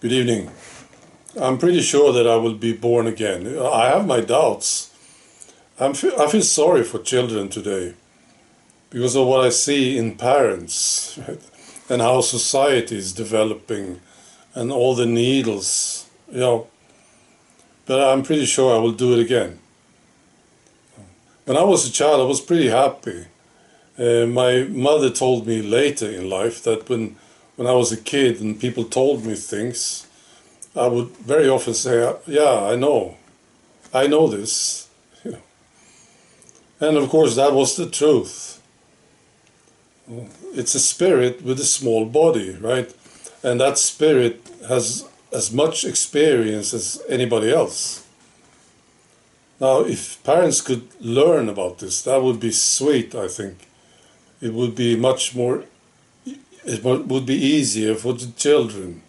Good evening. I'm pretty sure that I will be born again. I have my doubts. I feel sorry for children today because of what I see in parents, right? And how society is developing and all the needles. But I'm pretty sure I will do it again. When I was a child, I was pretty happy. My mother told me later in life that when I was a kid and people told me things, I would very often say, yeah, I know this. And of course that was the truth. It's a spirit with a small body, right? And that spirit has as much experience as anybody else. Now, if parents could learn about this, that would be sweet, I think. It would be it would be easier for the children.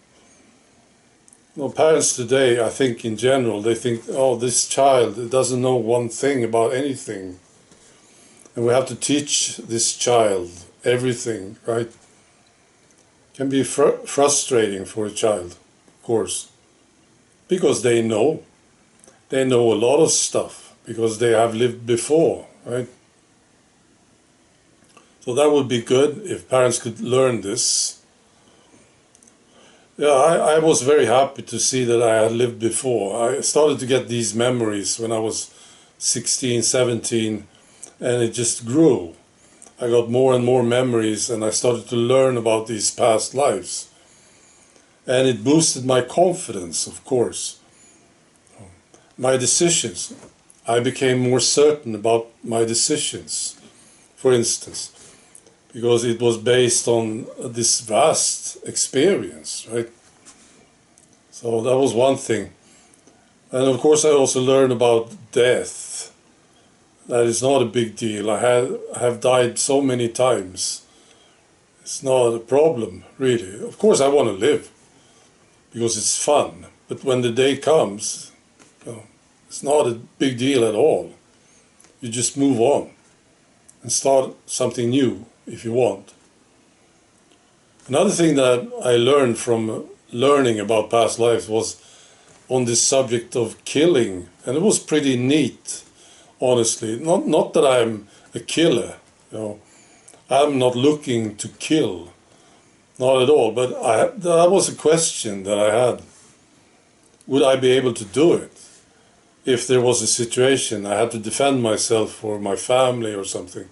Well, parents today, I think in general, they think, oh, this child doesn't know one thing about anything. And we have to teach this child everything, right? It can be frustrating for a child, of course, because they know. They know a lot of stuff because they have lived before, right? So that would be good if parents could learn this. Yeah, I was very happy to see that I had lived before. I started to get these memories when I was 16, 17, and it just grew. I got more and more memories, and I started to learn about these past lives. And it boosted my confidence, of course. My decisions. I became more certain about my decisions, for instance, because it was based on this vast experience, right? So that was one thing. And of course I also learned about death. That is not a big deal. I have died so many times. It's not a problem, really. Of course I want to live, because it's fun. But when the day comes, it's not a big deal at all. You just move on and start something new if you want. Another thing that I learned from learning about past lives was on this subject of killing, and it was pretty neat, honestly. Not that I'm a killer, I'm not looking to kill, not at all, but that was a question that I had. Would I be able to do it if there was a situation I had to defend myself or my family or something?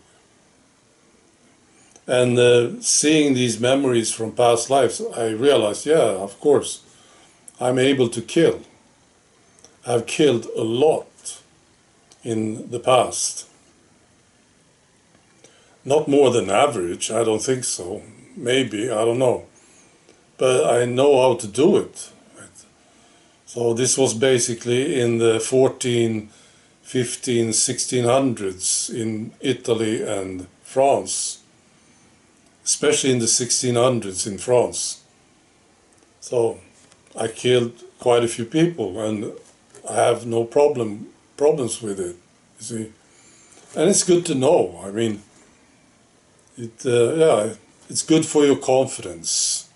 And seeing these memories from past lives, I realized, yeah, of course, I'm able to kill. I've killed a lot in the past. Not more than average, I don't think so. Maybe, I don't know. But I know how to do it. Right? So this was basically in the 14, 15, 1600s in Italy and France. Especially in the 1600s in France. So I killed quite a few people, and I have no problems with it, you see. And it's good to know. I mean, it's good for your confidence.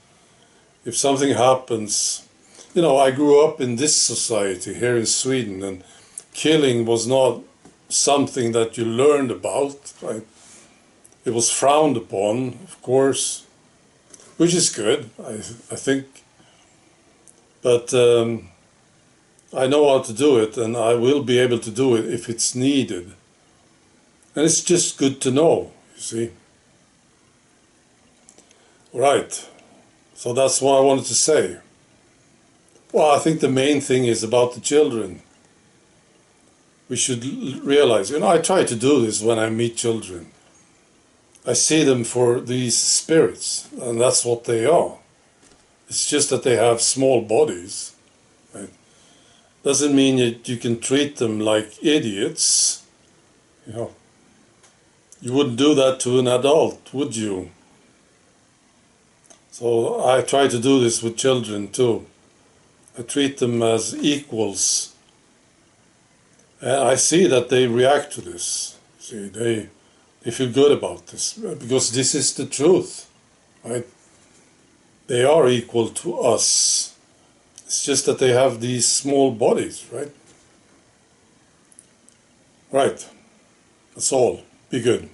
If something happens, I grew up in this society here in Sweden, and killing was not something that you learned about, right? It was frowned upon, of course, which is good, I think. But I know how to do it, and I will be able to do it if it's needed. And it's just good to know, you see. Right. So that's what I wanted to say. Well, I think the main thing is about the children. We should realize, I try to do this when I meet children. I see them for these spirits, and that's what they are. It's just that they have small bodies. Right? Doesn't mean that you can treat them like idiots. You wouldn't do that to an adult, would you? So I try to do this with children too. I treat them as equals. And I see that they react to this. See, they feel good about this, because this is the truth, right? They are equal to us. It's just that they have these small bodies, right? Right. That's all. Be good.